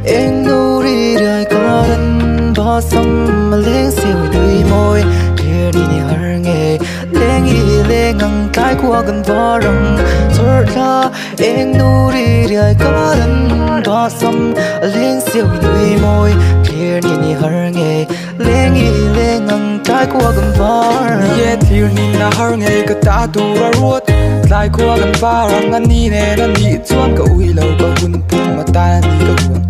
Anh nuri rai karan basam leng siêu đuôi môi kia đi har nghe leng y leng ang tai qua gần varang sorta anh nuri rai karan basam leng siêu đuôi môi kia đi har nghe leng y leng ang tai qua gần varang ye thir ni na har nghe ka ta tu ra ruột lai qua gần varang ani ne na ni chuan ka ui lo ka hun pum ma ta ni ka hun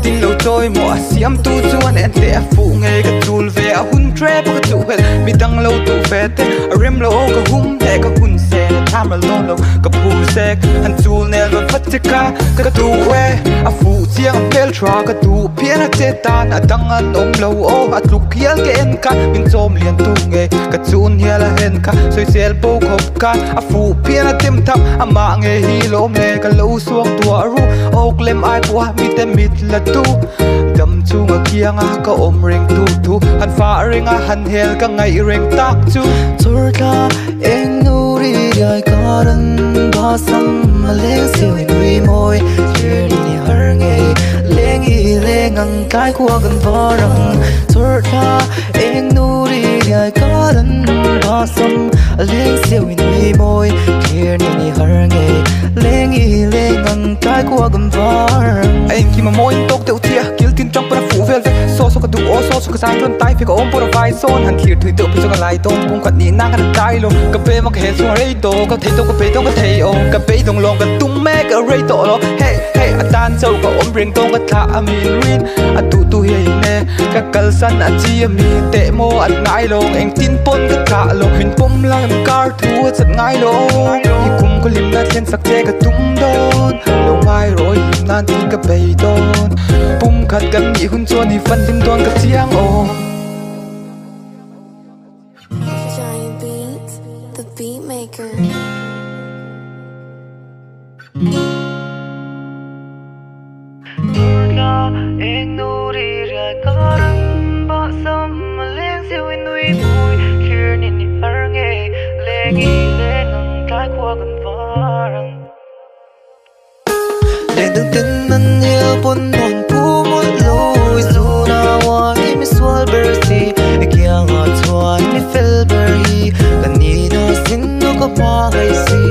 tình lâu trôi mùa xiêm tu chuan en te phụ nghe cái chul về hun tre cái chu hel mi tăng lâu tu về te rem lâu cái hum te cái hun se tham lâu lâu cái pu sek han chul ne lo phát ka cái tu we phụ chiang pel tra cái tu pian te tan tăng an om lâu o lục hiel cái en ka min chom liền tu nghe cái chun hiel hen ka soi sel po khop ka phụ pian tem thap ama nghe hi lo me cái lâu suang tua ru ok lem ai bua mi te mit la tu dam chu nga kia nga ka om ring tu tu han fa ring a han hel ka ngai ring tak chu sorta anh nuri rai karan basam leng siêu đuôi môi kia đi har nghe leng y leng ang tai qua gần varang sorta anh nuri rai karan basam leng siêu đuôi môi kia đi har nghe leng y leng ang tai qua gần varang anh khi mà môi tóc tiểu tia kil tin trong para phụ vel ve so so ka du o so so ka sang ton tai fi ka om pora vai son han thir thui to pi so ka lai ton pung khat ni nang kan tai lo ka pe ma ka he so rei to ka thei to ka pe to ka thei o ka pe dong long ka tum me ka rei to lo hey hey a tan chau ka om ring tong ka tha a mi rin a tu tu he ne ka kal san a chi a mi te mo at ngai lo eng tin pon ka tha lo hin pum lang kar thu chat ngai lo hi kum ko lim na then sak che ka tum don lo ngai roi lim nan tin ka pe don pum khat kan ni hun chuan ni fan lim don ka chiang o Giant Beats, the beat maker. anh nuri rai karan basam leng siêu đuôi môi kia đi har nghe leng y leng ang tai qua gần varang để từng tin anh yêu pun mon pu một lối dù na wa mi swal bersi kia ngọt chua mi fel beri kan ni no sin no ko pa gai si